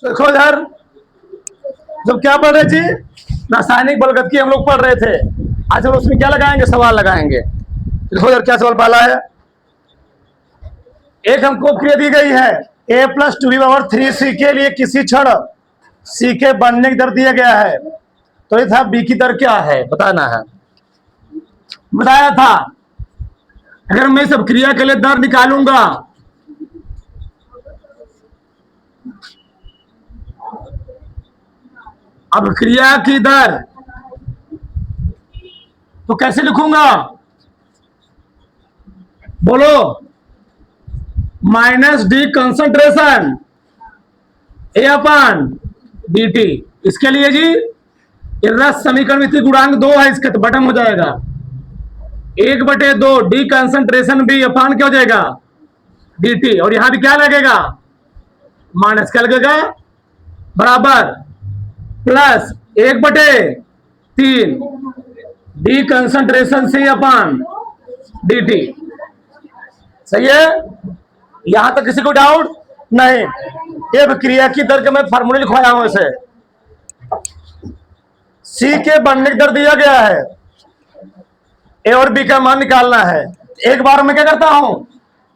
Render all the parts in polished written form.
देखो यार, जब क्या पढ़ रहे थे, रासायनिक बलगत की हम लोग पढ़ रहे थे। आज हम उसमें क्या लगाएंगे, सवाल लगाएंगे। देखो यार, क्या सवाल पाला है। एक हमको क्रिया दी गई है, a plus two power 3c के लिए किसी क्षण c के बनने की दर दिया गया है। तो ये था b की दर क्या है, बताना है। बताया था अगर मैं सब क्रिया के लिए दर निकालूंगा, अब क्रिया की दर तो कैसे लिखूंगा, बोलो। माइनस डी कंसंट्रेशन ए अपन डी टी। इसके लिए जी रस समीकरण में गुणांक 2 है, इसके तो बटन हो जाएगा 1/2 डी कंसंट्रेशन भी अपान क्या हो जाएगा डी टी। और यहां भी क्या लगेगा, माइनस क्या लगेगा, बराबर प्लस 1/3 डी कंसंट्रेशन सी अपान डी टी। सही है, यहां तक किसी को डाउट नहीं। ये क्रिया की दर का मैं फार्मूला लिखवाया हूं इसे। सी के बनने की दर दिया गया है, ए और बी का मान निकालना है। एक बार मैं क्या करता हूं,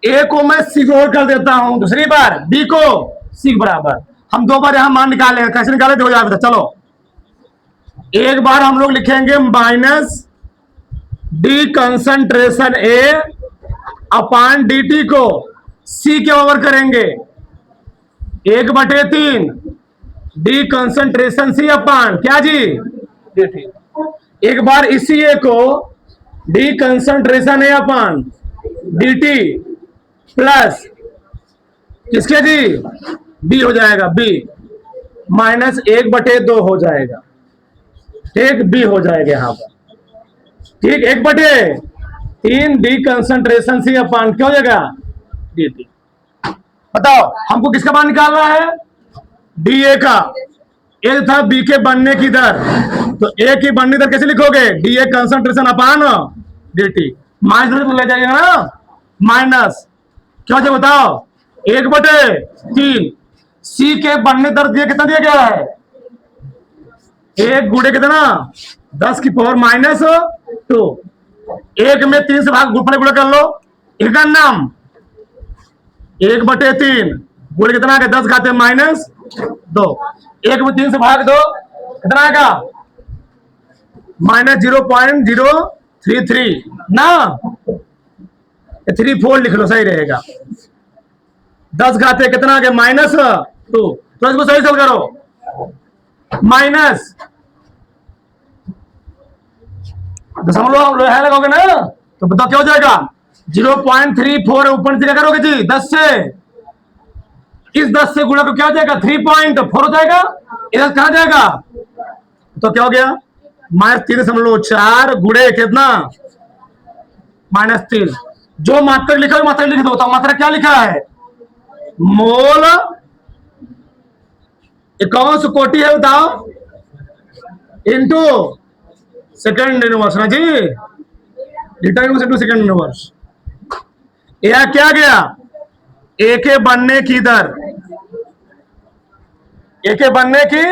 ए को मैं सी को कर देता हूं, दूसरी बार बी को सी के बराबर। हम दो बार यहां मान निकाले, कैसे निकाले हो जाएगा। चलो एक बार हम लोग लिखेंगे माइनस डी कंसंट्रेशन ए अपान डी टी को सी के ओवर करेंगे 1/3 डी कंसंट्रेशन सी अपान क्या जी डी टी। एक बार इसी ए को डी कंसंट्रेशन ए अपान डी टी प्लस किसके जी बी हो जाएगा, बी माइनस 1/2 हो जाएगा। ठीक, बी हो जाएगा यहां पर। ठीक, 1/3 डी कंसंट्रेशन सी अपान क्या हो जाएगा डी टी। बताओ हमको किसका मान निकालना है, डी ए का। ए था बी के बनने की दर, तो ए की बनने दर कैसे लिखोगे, D A concentration upon D T. Minus ले जाइएगा ना, माइनस क्या हो जाए बताओ 1/3 सी के बनने दर दिया कितना दिया गया है, 1 गुणे कितना 10 की पावर -2। 1 में 3 से भाग गुणा कर लो, एक नाम 1/3 गुणे कितना आ गया 10 घाते -2। 1 में 3 से भाग दो कितना आएगा -0.033 ना, 34 लिख लो, सही रहेगा। 10 घाते कितना आ गया -2। तो इसको सही सॉल्व करो, माइनस दशमलव है लगाओगे ना, तो बताओ क्या हो जाएगा 0.34। ऊपर से क्या करोगे जी 10 से, इस 10 से गुणा को क्या हो जाएगा 3.4 हो जाएगा। इधर कहा जाएगा तो क्या हो गया -3.4 गुणे कितना -3। जो मात्रक लिखा है मात्रक लिख दो। तो मात्रक क्या लिखा है, मोल कौन सी कोटि है बताओ, इंटू सेकंड यूनिवर्स ना जी, लीटर इंटू सेकंड यूनिवर्स। यह क्या गया, ए के बनने की दर, ए के बनने की।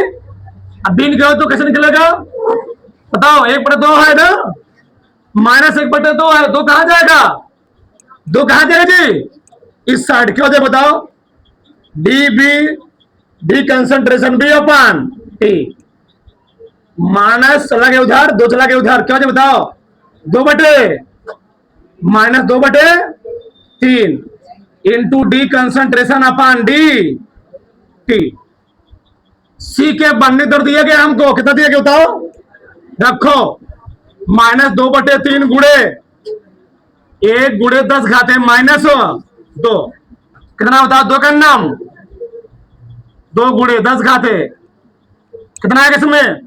अब बी निकालो तो कैसे निकलेगा बताओ, 1/2 है ना, -1/2 है, 2 कहां जाएगा, 2 कहां जाएगा जी इस साइड। क्या हो जाए बताओ, D B D concentration B upon T minus चला गया उधार, 2 चला गया उधार, क्या हो जाए बताओ 2/-3 इंटू डी कंसंट्रेशन अपान डी टी। सी के बनने दर दिया गया हमको, कितना दिया गया बताओ, रखो -2/3 गुणे 1 गुणे 10 घाते -2 कितना बताओ, 2 का नाम 2 गुणे 10 घाते कितना आएगा इसमें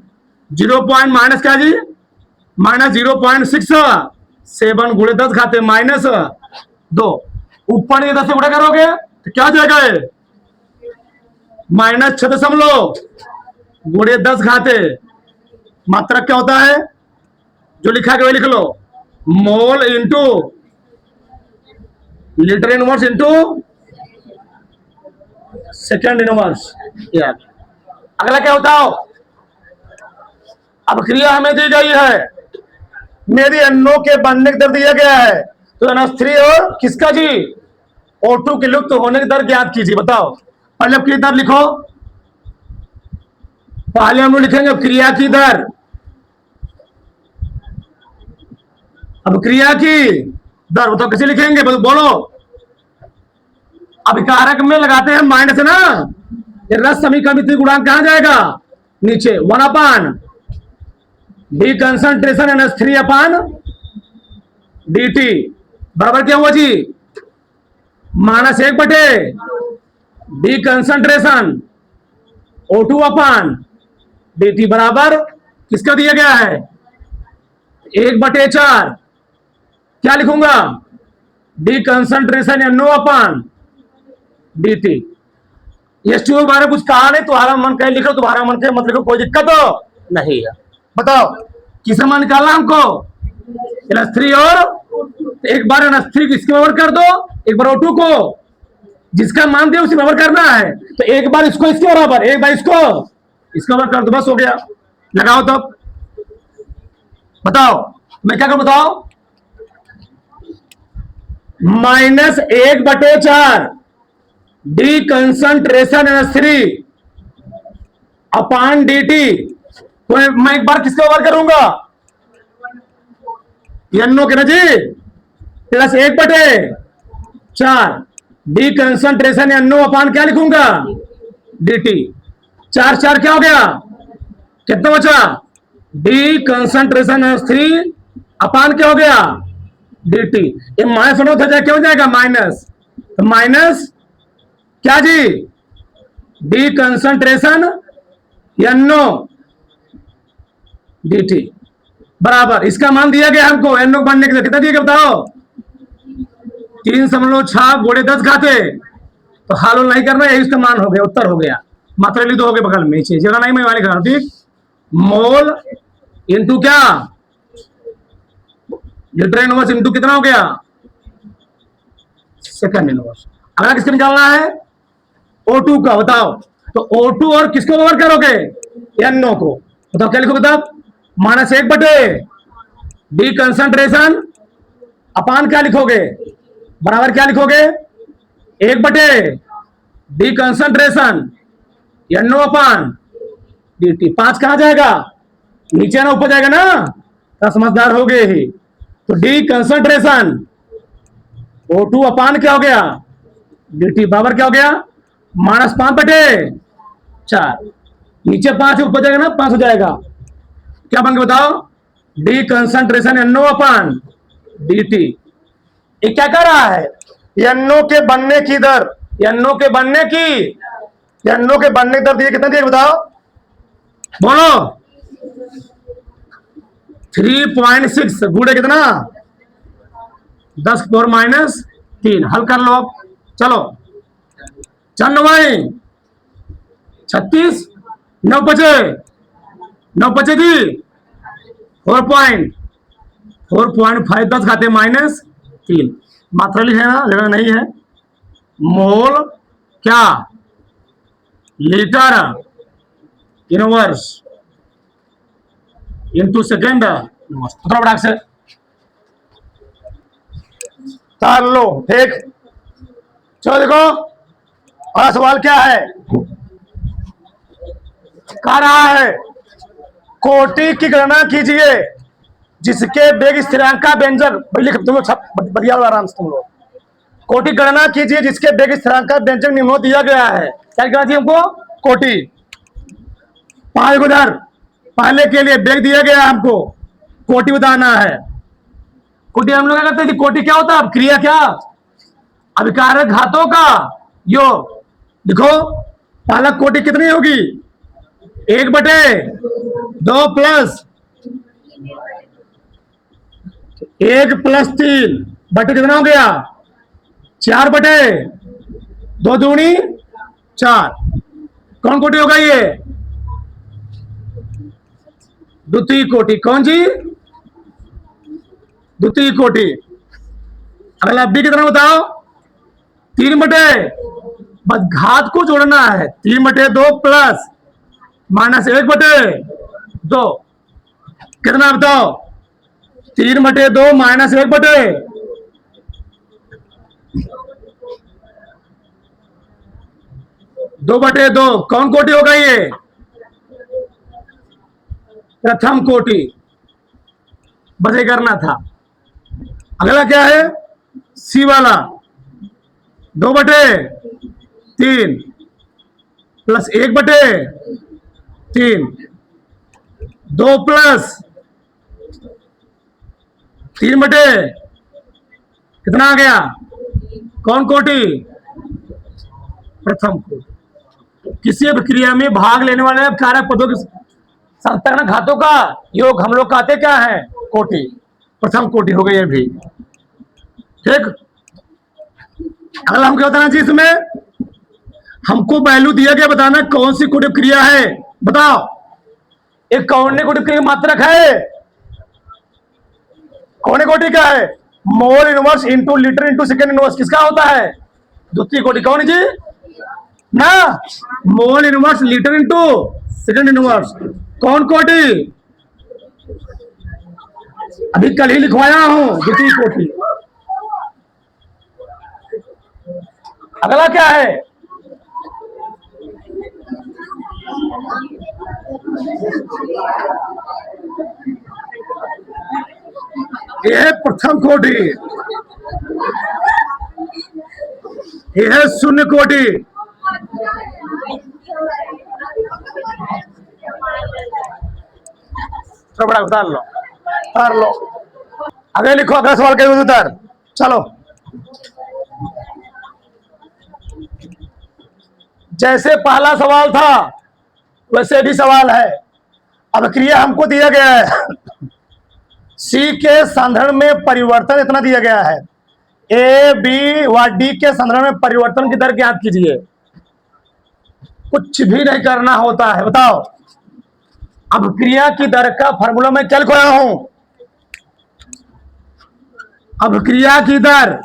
0. माइनस क्या जी -0.67 गुणे 10 घाते -2। ऊपर ये 10 से गुणा करोगे तो क्या जाएगा -6 गुणे 10 घाते। मात्रक क्या होता है, जो लिखा है वही लिख लो, mole into litre inverse into second inverse. यार अगला क्या बताओ। अब क्रिया हमें दी गई है, मेरी अन्नों के बनने की दर दिया गया है, तो NH3 और किसका जी, O2 के लुप्त होने की दर ज्ञात कीजिए। बताओ पहले अब की दर लिखो, पहले हम लोग लिखेंगे क्रिया की दर। अब क्रिया की दर बताओ कैसे लिखेंगे, बोलो। अब कारक में लगाते हैं माइनस ना, ये रस समीकरण गुणांक कहां जाएगा, नीचे 1 अपान डी कंसंट्रेशन NH3 अपान dt बराबर क्या हुआ जी, -1 बटे डी कंसंट्रेशन O2 अपान dt बराबर किसका दिया गया है, 1/4। क्या लिखूंगा, डी कंसंट्रेशन NO अपान dt। ये के बारे में कुछ कहा नहीं, तुम्हारा मन कहे लिखो, तुम्हारा मन कहे मतलब कोई दिक्कत हो नहीं है। बताओ किसे मान निकालना हमको, NH3 और एक बार NH3 इसके बराबर कर दो, एक बार O2 को, जिसका मान दिया उसी बराबर करना है। तो एक बार इसको इसके बराबर, एक बार इसको इसके बराबर कर दो, बस हो गया। लगाओ तब, बताओ मैं क्या करूं, बताओ। -1/4 डी कंसंट्रेशन NH3 अपान dt, तो मैं एक बार किसके बराबर करूंगा, NO के ना जी, +1/4 डी कंसंट्रेशन NO अपान क्या लिखूंगा, dt। 4 क्या हो गया, कितना बचा, डी कंसंट्रेशन NH3 अपान क्या हो गया, dt। ये माइनस होना था, क्या हो जाएगा माइनस, तो माइनस क्या जी, डी कंसंट्रेशन NO dt बराबर इसका मान दिया गया हमको, NO बनने के लिए कितना दिया गया बताओ, 3.6 गुणे 10 घाते। तो हाल नहीं करना, यही इसका मान हो गया, उत्तर हो गया। मात्रा लिख दो, हो गए बगल में, जगह नहीं मैं वाले लिख रहा हूं, ठीक। मोल इंटू क्या, लीटर इनवर्स इंटू कितना हो गया, सेकंड इनवर्स। अगला किसके निकालना है, O2 का। बताओ तो O2 और किसको बराबर करोगे, NO को। बताओ क्या लिखोगे तब, -1 बटे डी कंसंट्रेशन अपान क्या लिखोगे, बराबर क्या लिखोगे, 1 बटे डी कंसंट्रेशन NO अपान dt। 5 कहां जाएगा, नीचे ना ऊपर जाएगा ना, तो समझदार हो गए ही। तो डी कंसंट्रेशन O2 अपान क्या हो गया, dt बराबर क्या हो गया, -5/4। नीचे 5 ऊपर जाएगा ना, 5 हो जाएगा। क्या बन के बताओ, डी कंसंट्रेशन NO अपान dt। ये क्या कर रहा है, NO के बनने की दर, NO के बनने की दर दिए, कितना दिए बताओ, बोलो। 3.6 गुणे कितना, 10⁻³ हल कर लो अब, चलो। 4 भाई 36, 9 बचे जी 4.5 10 घाते -3। मात्रा लिखे ना, जगह नहीं है। मोल क्या, litre inverse into second inverse. थोड़ा बड़ा से तार लो, ठीक। चलो देखो अगला सवाल क्या है, कह रहा है कोटि की गणना कीजिए जिसके वेग स्थिरांक का व्यंजक, तुम लोग बढ़िया आराम से तुम लोग। कोटि गणना कीजिए जिसके वेग स्थिरांक का व्यंजक निम्न दिया गया है। क्या करना चाहिए हमको, कोटि 5 गुणर पहले के लिए वेग दिया गया है, हमको कोटि बताना है। कोटि हम लोग क्या करते हैं, कोटि क्या होता है, क्रिया क्या, अभिकारक घातों का योग। देखो पहला कोटि कितनी होगी, 1/2 प्लस 1 + 3 बटे कितना हो गया, 4/2 दूनी 4। कौन कोटि होगा ये, द्वितीय कोटि। कौन जी, द्वितीय कोटि। अगला बी कितना बताओ, 3/2 बस घात को जोड़ना है। 3/2 प्लस -1/2 कितना बताओ? 3/2 -1/2 2/2 कौन कोटि होगा ये? प्रथम कोटि। बस ये करना था। अगला क्या है? सी वाला 2/3 प्लस 1/3 2 प्लस 3 कितना आ गया? कौन कोटि? प्रथम कोटि। किसी भी क्रिया में भाग लेने वाले कारक पदों के संतरण घातों का योग हम लोग कहते क्या है? कोटि। प्रथम कोटि हो गई ये भी। ठीक। अगला हम क्या बताना चाहिए इसमें? हमको वैल्यू दिया गया, बताना कौन सी कोटि क्रिया है। बताओ, एक कौन कोटि क्रिया मात्रक है? कौन कोटि का है? Mole inverse into litre into second inverse किसका होता है? द्वितीय कोटि। कौन जी ना? Mole inverse litre into second inverse कौन कोटि? अभी कल ही लिखवाया हूं, द्वितीय कोटि। अगला क्या है? यह है प्रथम कोटि, यह है शून्य कोटि। बड़ा उतार लो। अगले लिखो, अगला सवाल के उत्तर। चलो, जैसे पहला सवाल था वैसे भी सवाल है। अब क्रिया हमको दिया गया है, सी के संधारण में परिवर्तन इतना दिया गया है, ए बी व डी के संधारण में परिवर्तन की दर ज्ञात कीजिए। कुछ भी नहीं करना होता है। बताओ, अब क्रिया की दर का फॉर्मूला मैं क्या लिखवाया हूं? अब क्रिया की दर,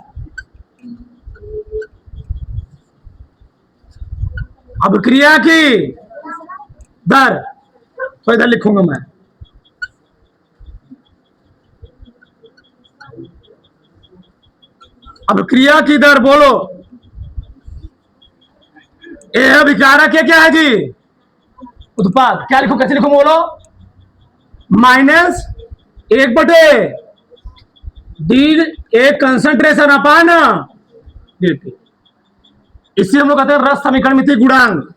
अब क्रिया की दर तो इधर लिखूंगा मैं। अब क्रिया की दर बोलो, ए है विकारक है, क्या है जी? उत्पाद। क्या लिखूं, कैसे लिखूं बोलो? -1/डी ए कंसंट्रेशन अपान dt। इसी हम लोग कहते हैं रस समीकरण मिति गुणांक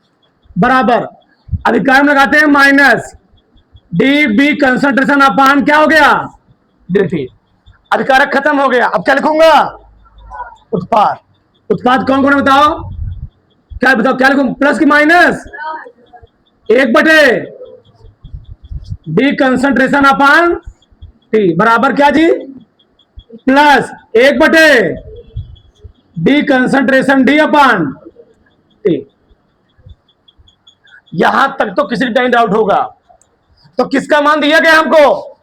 बराबर अधिकार में लगाते हैं -dB कंसंट्रेशन अपान क्या हो गया? dt। अधिकारक खत्म हो गया। अब क्या लिखूंगा? उत्पाद। उत्पाद कौन कौन है बताओ? क्या बताओ, क्या लिखूं? प्लस की माइनस? 1/d कंसंट्रेशन अपान टी बराबर क्या जी? प्लस 1/d कंसंट्रेशन डी अपान टी। यहां तक तो किसी टाइम डाउट होगा। तो किसका मान दिया गया हमको?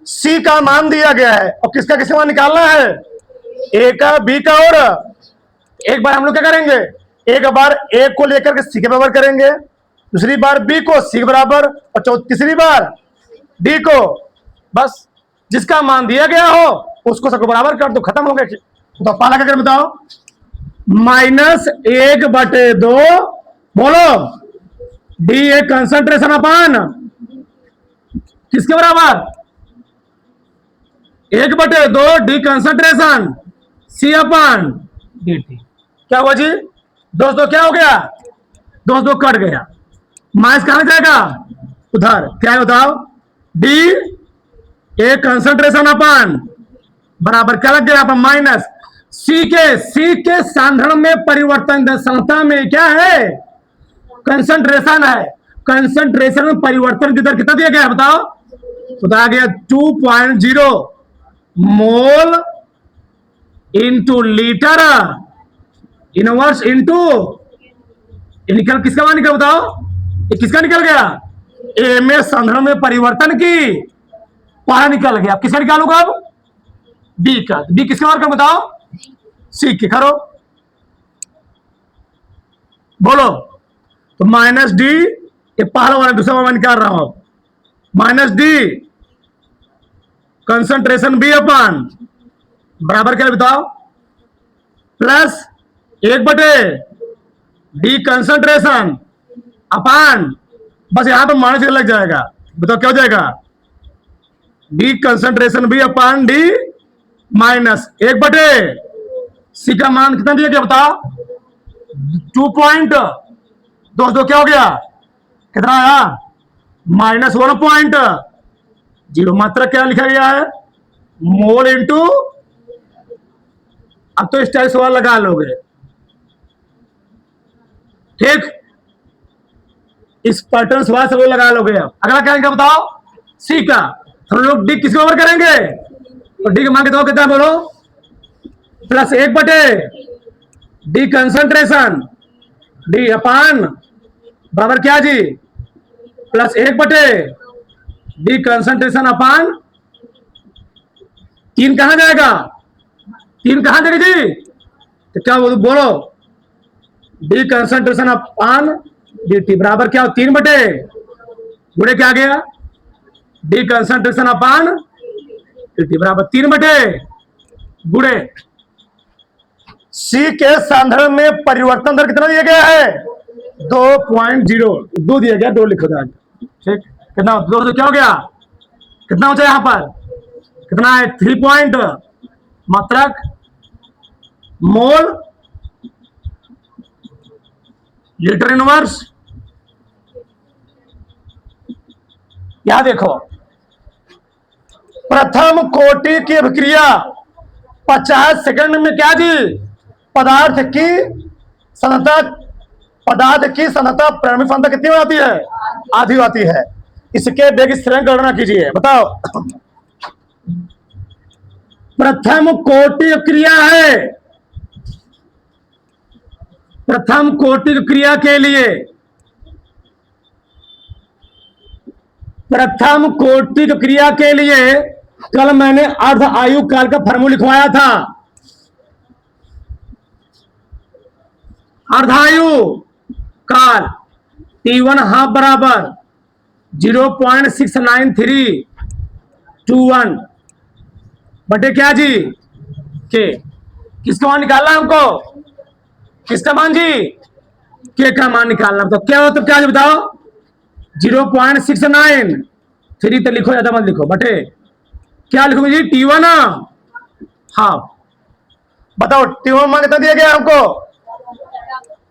सी का मान दिया गया है। और किसका किसका मान निकालना है? ए का, बी का, और एक बार हम लोग क्या करेंगे? एक बार ए को लेकर के सी के बराबर करेंगे, दूसरी बार बी को सी के बराबर, और तीसरी बार डी को। बस जिसका मान दिया गया हो उसको सबको बराबर कर दो, खत्म हो गया। तो पाला क्या कर बताओ? -1/2 बोलो डी ए कंसंट्रेशन अपान किसके बराबर? 1/2 डी कंसंट्रेशन सी अपान डी टी। क्या हुआ जी? दोस्तों क्या हो गया? दोस्तों कट गया। माइनस कहां जाएगा? उधर। क्या है बताओ? डी ए कंसंट्रेशन अपान बराबर क्या लग गया यहाँ पर? माइनस सी के सांद्रण में परिवर्तन। संस्था में क्या है? कंसंट्रेशन है। कंसंट्रेशन में परिवर्तन की दर कितना दिया गया बताओ? बताया गया 2.0 मोल इंटू लीटर इनवर्स इंटू निकल किसका मान निकल बताओ? ये किसका निकल गया? ए में संधारण में परिवर्तन की पहला निकल गया। किसका निकालूंगा अब? बी का। बी किसके मार्क बताओ? सी के। करो बोलो। तो माइनस डी, ये पहला वाला दूसरा वाला निकाल रहा हूं, माइनस डी कंसंट्रेशन बी अपान बराबर क्या बताओ, प्लस 1/, डी कंसंट्रेशन अपान, बस यहां पर माइनस लग जाएगा, बताओ क्या हो जाएगा, डी कंसंट्रेशन बी अपान डी माइनस 1/, सी का मान कितना दिया गया बताओ, 2.22, क्या हो गया, कितना आया, -1.0, मात्रा क्या लिखा गया है, मोल इंटू, अब तो इस टाइप सवाल लगा लोगे, ठीक, इस पैटर्न सवाल सब लोग लगा लोगे। अब अगला क्या लिखा बताओ, सी का, हम लोग डी किसके ऊपर करेंगे, तो डी का मान कितना बोलो, प्लस 1/, डी कंसंट्रेशन डी अपान बराबर क्या जी, प्लस 1/, डी कंसंट्रेशन अपान 3 कहां जाएगा, 3 कहां जाएगा जी, तो क्या बोलो, डी कंसंट्रेशन अपान डी टी बराबर क्या हो, 3/, गुणे क्या आ गया, डी कंसंट्रेशन अपान डी टी बराबर 3/, गुणे सी के सांद्रण में परिवर्तन दर कितना दिया गया है, 2.0, दिया गया, 2 लिखो था, ठीक, कितना 2 तो क्या हो गया, कितना हो जाए यहां पर, कितना है 3 पॉइंट, मात्रक मोल लीटर इनवर्स, यहां देखो, प्रथम कोटि की अभिक्रिया 50 सेकंड में क्या जी, पदार्थ की सांद्रता प्रारंभिक सांद्रता कितनी आती है, आधी आती है, इसके वेग स्थिरांक गणना कीजिए, बताओ, प्रथम कोटि क्रिया है, प्रथम कोटि क्रिया के लिए, प्रथम कोटि क्रिया के लिए कल मैंने अर्ध आयु काल का फॉर्मूला लिखवाया था, अर्धायु काल T1 हाफ बराबर 0.69321 बटे क्या जी के, किसका मान निकालना है हमको, किसका मान जी, के का मान निकालना, तो क्या हो, तो क्या जी बताओ, 0.693 तो लिखो, ज्यादा मत लिखो, बटे क्या लिखोगे जी, T1 हाफ, बताओ T1 मान कितना दिया गया हमको,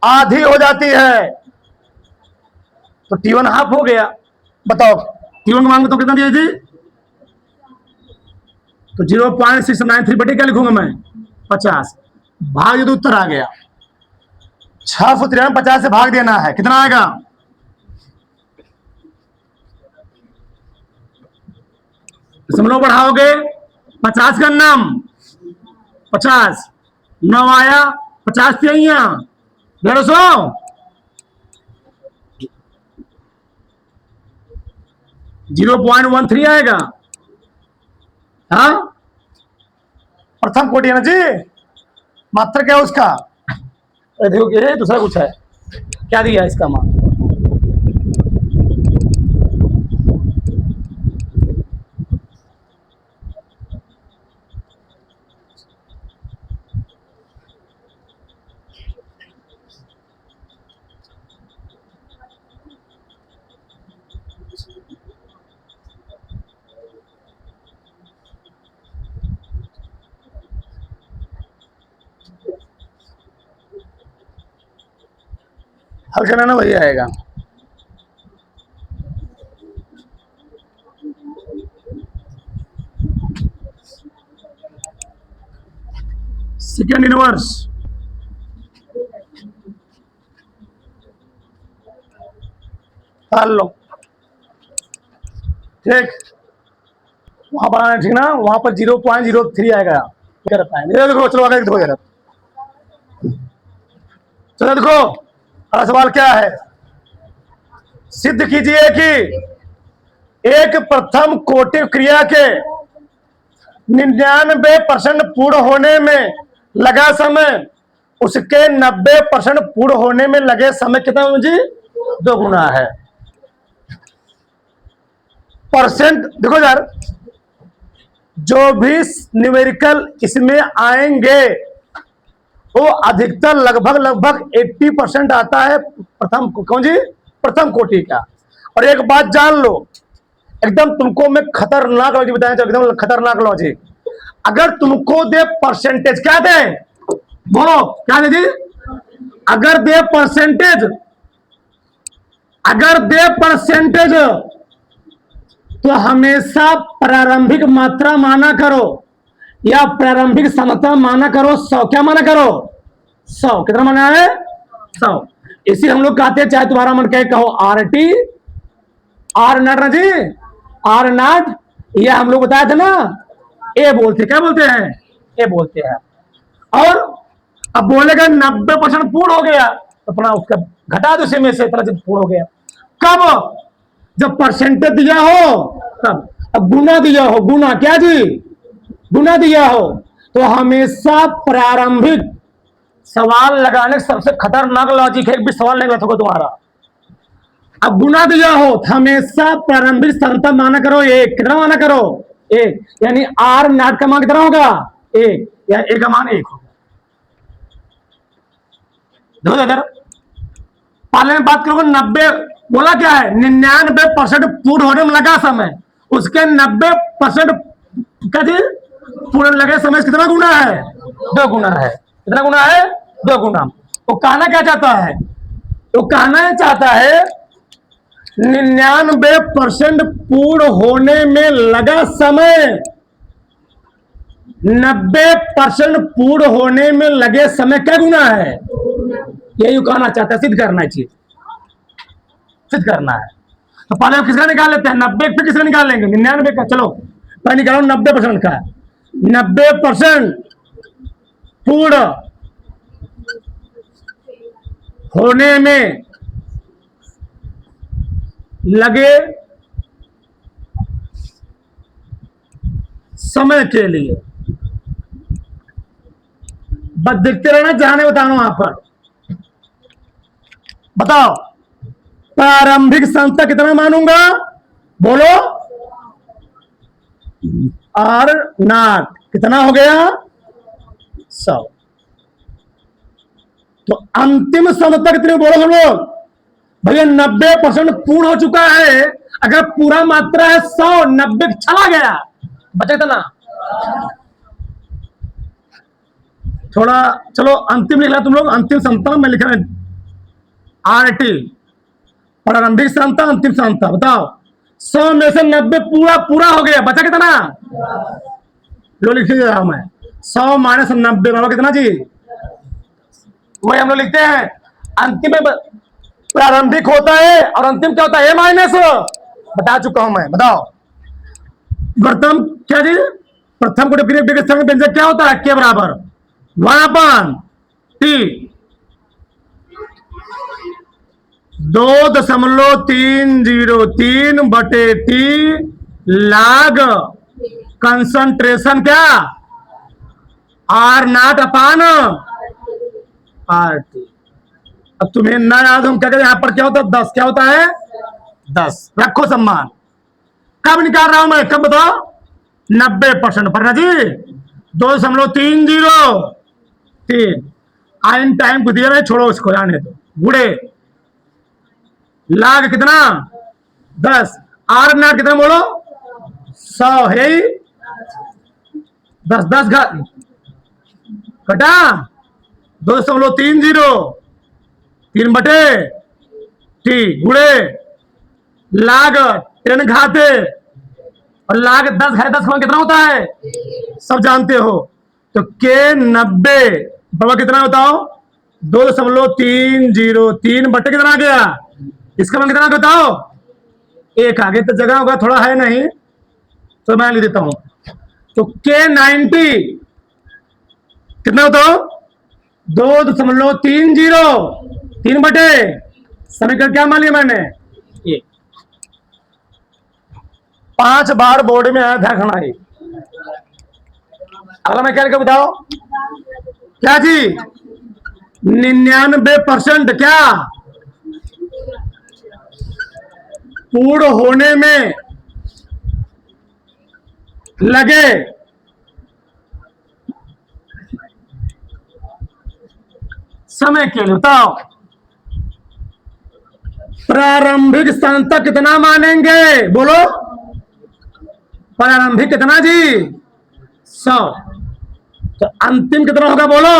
आधी हो जाती है, तो T1 हाफ हो गया, बताओ T1 मान तो कितना दिया जी, तो 0.693 बटे क्या लिखूंगा मैं, 50, भाग ये तो उत्तर आ गया, 693 50 से भाग देना है, कितना आएगा, दशमलव बढ़ाओगे, 50 का नाम 50 9 आया, 50 से 150, 0.13 आएगा, हाँ, प्रथम कोटि है ना जी, मात्रा क्या है उसका, देखो ये दूसरा कुछ है, क्या दिया इसका मान, हल करना ना वही आएगा, सेकेंड इनवर्स, लो ठीक, वहां पर आना ठीक ना, वहां पर 0.03 आएगा, देखो चलो आगे देखो जरा, चलो देखो अगला सवाल क्या है, सिद्ध कीजिए कि एक प्रथम कोटि क्रिया के 99% पूर्ण होने में लगा समय उसके 90% पूर्ण होने में लगे समय कितना मुझे 2 गुना है। परसेंट देखो यार, जो भी न्यूमेरिकल इसमें आएंगे वो अधिकतर लगभग 80% आता है प्रथम कौन जी प्रथम कोटि का। और एक बात जान लो, एकदम तुमको मैं खतरनाक लॉजिक बताया, एकदम खतरनाक लॉजिक। अगर तुमको दे परसेंटेज, क्या दे बोलो, क्या दे जी, अगर दे परसेंटेज, अगर दे परसेंटेज तो हमेशा प्रारंभिक मात्रा माना करो या प्रारंभिक समता माना करो 100। क्या माना करो 100। कितना माना है 100। इसी हम लोग कहते हैं, चाहे तुम्हारा मन कहे कहो RT R नॉट ना जी, R नॉट, ये हम लोग बताया था ना, ए बोलते, क्या बोलते हैं ए बोलते हैं। और अब बोलेगा 90% पूर्ण हो गया तो अपना उसका घटा दो में से, इतना जब पूर्ण हो गया। कब, जब परसेंटेज दिया हो तब। अब गुना दिया हो, गुना क्या जी गुना दिया हो, तो हमेशा प्रारंभिक, सवाल लगाने सबसे खतरनाक लॉजिक है, एक भी सवाल नहीं गलत होगा तुम्हारा। अब गुना दिया हो तो हमेशा प्रारंभिक संख्या माना करो 1। कितना माना करो 1, यानी R नॉट का मान कितना होगा 1, या A का मान 1 होगा। देखो इधर पहले में बात करोगे 90, बोला क्या है 99% पूर्ण होने में लगा समय, उसके 90% क्या थी पूर्ण लगे समय कितना गुना है 2 गुना है। कितना गुना है 2 गुना। वो कहना क्या चाहता है, वो कहना चाहता है 99% पूर्ण होने में लगा समय, 90% पूर्ण होने में लगे समय क्या गुना है, यही कहना चाहता है। सिद्ध करना चाहिए, सिद्ध करना है। तो पहले हम किसका निकाल लेते हैं 90, फिर किसका निकाल लेंगे 99 का। चलो पहले निकालो 90% का। 90% पूर्ण होने में लगे समय के लिए, बस देखते रहना, जाने बताना वहां पर। बताओ प्रारंभिक संख्या कितना मानूंगा, बोलो R नॉट कितना हो गया 100। तो अंतिम संख्या कितनी बोलो हम लोग, भैया 90% पूर्ण हो चुका है। अगर पूरा मात्रा है 100, 90 चला गया, बचे था ना थोड़ा। चलो अंतिम लिख रहा तुम लोग, अंतिम संख्या में लिख रहे RT, प्रारंभिक संख्या अंतिम संख्या। बताओ 100 में से 90 पूरा पूरा हो गया, बचा कितना, लो लिख रहा मैं 100 माइनस 90 बराबर कितना जी, वही हम लोग लिखते हैं। अंतिम में प्रारंभिक होता है और अंतिम क्या होता है, A माइनस, बता चुका हूं मैं। बताओ प्रथम क्या जी, प्रथम को व्यंजक क्या होता है, के बराबर 1/T 2.303 बटे T लाग कंसंट्रेशन क्या R नॉट अपान RT। अब तुम्हें ना याद हम क्या करें, यहां पर क्या होता है 10, क्या होता है 10, रखो सम्मान। कब निकाल रहा हूं मैं, कब बताओ 90% पर ना जी 2.303 आइन टाइम को दिया है, छोड़ो इसको जाने दो। गुड़े लाग कितना 10, R नॉट कितना बोलो 100 है, 10 घटा 2.303 बटे T गुड़े लाग 10 घाते, और लाग 10 है 10 कितना होता है सब जानते हो। तो के 90 बाबा कितना बताओ 2.303 बटे कितना आ गया, इसका मान कितना बताओ 1 आगे तो जगह होगा थोड़ा है नहीं, तो मैं लिख देता हूं। तो के 90 कितना बताओ 2.303 बटे समीकरण क्या मान लिया मैंने 1। 5 बार बोर्ड में आया ध्यान रखना है। अगला मैं क्या बताओ क्या जी 99% क्या पूर्ण होने में लगे समय के लिए बताओ प्रारंभिक स्थान तक कितना मानेंगे? बोलो प्रारंभिक कितना जी? 100। तो अंतिम कितना होगा बोलो?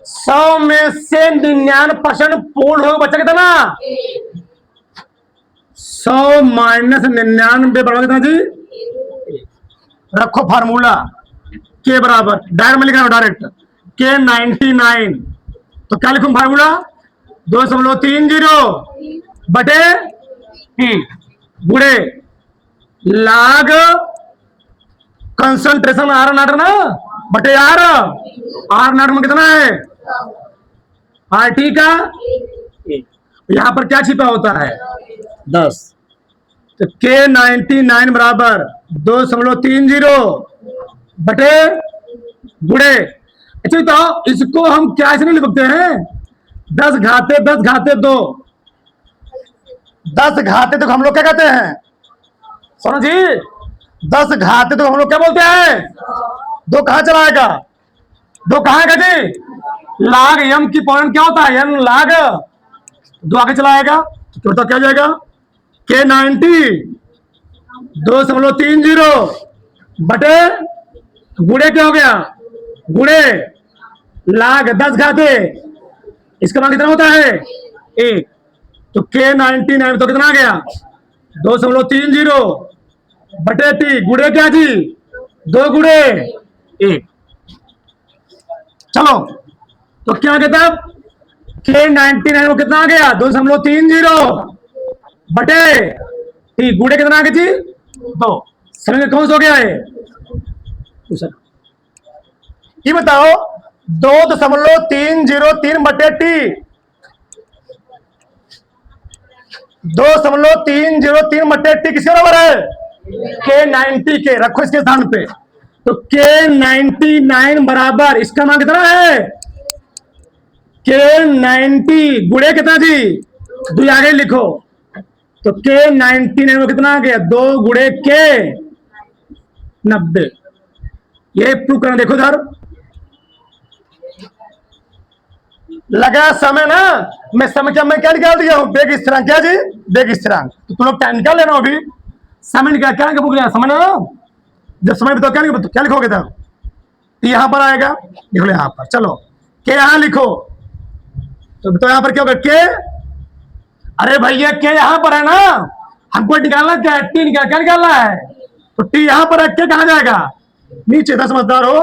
100 में से 99% पूर्ण होगा, बचा कितना? 100 माइनस 99 बराबर कितना जी? रखो फार्मूला के बराबर, डायरेक्ट में लिख रहा हूं, डायरेक्ट के 99। तो क्या लिखूं फार्मूला? 2.30 बटे टी गुड़े लाग कंसंट्रेशन आर नाट ना बटे आर नाट में कितना है? आर टी का यहां पर क्या छिपा होता है? 10। तो के 99 बराबर 2.30 बटे गुड़े। अच्छा बताओ इसको हम क्या ऐसे नहीं लिखते हैं? 10 घाते 2। 10 घाते तो हम लोग क्या कहते हैं? सुनो जी, 10 घाते तो हम लोग क्या बोलते हैं? 2 कहां चलाएगा? 2 कहां का जी? लाग यम की पॉइंट क्या होता है? यम लाग 2 आगे चलाएगा तो क्या जाएगा? के 90 2.30 बटे गुड़े क्या हो गया? गुड़े लाग 10 घाते, इसका मान कितना होता है? 1। तो के 99 तो कितना आ गया? 2.30 बटे टी गुड़े क्या जी? 2 गुड़े 1। चलो तो क्या कहता? के 99 को कितना आ गया? 2.30 बटे टी गुड़े कितना आ गया जी? 2। समय में कौन सा हो गया है? ये बताओ 2.303 बटे टी 2.303 बटे टी किसके बराबर है? के 90 के। रखो इसके स्थान पे। तो के 99 बराबर इसका मान कितना है? के 90 गुड़े कितना जी? 2 आगे लिखो। तो के 99 में कितना आ गया? 2 गुड़े के 90। ये प्रूव करना, देखो इधर लगा समय ना। मैं समय क्या, मैं क्या निकाल दिया हूं? बेग स्थिरांक। क्या जी? बेग स्थिरांक। तो तुम लोग टाइम निकाल लेना अभी। समय निकाल क्या बुक लिया? समय ना जब समय बताओ क्या लिखो? क्या लिखोगे तब? यहां पर आएगा, लिख लो यहां पर। चलो के यहां लिखो। तो बताओ यहां पर क्या होगा? के, अरे भैया के यहां पर है ना, हमको निकालना क्या है? टी निकाल, क्या निकालना है? तो टी यहां पर है, के कहां जाएगा? नीचे। था समझदार हो?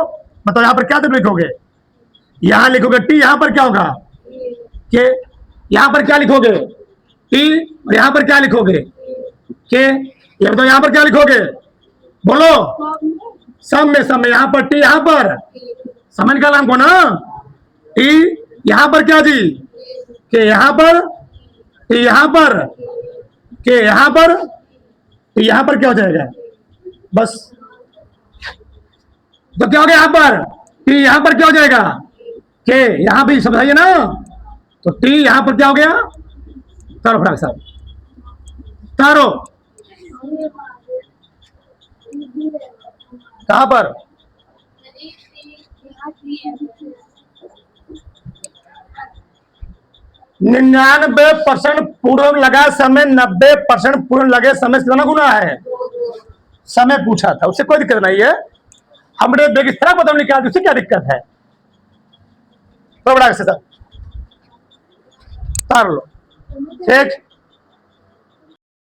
बताओ यहां पर क्या तुम लिखोगे? यहां लिखोगे टी, यहां पर क्या होगा? के। यहां पर क्या लिखोगे? टी। और यहां पर क्या लिखोगे? के। ये बताओ यहां पर क्या लिखोगे? बोलो। सम में यहां पर टी, यहां पर समय निकालना हमको ना। टी यहां पर क्या जी? के यहां पर, टी यहां पर, के यहां पर, टी यहां पर क्या हो जाएगा? बस। तो क्या हो गया यहां पर? टी यहां पर क्या हो जाएगा? के यहां भी समझाइए ना। तो टी यहां पर क्या हो गया? तारो फटाक साहब, तारो। कहां पर? 99% पूर्ण लगा समय, 90% पूर्ण लगे समय से कितना गुना है? समय पूछा था, उससे कोई दिक्कत नहीं है। हमने बेगिस्तान बदल निकाल दी, उससे क्या दिक्कत है? तो बड़ा तार लो। ठीक।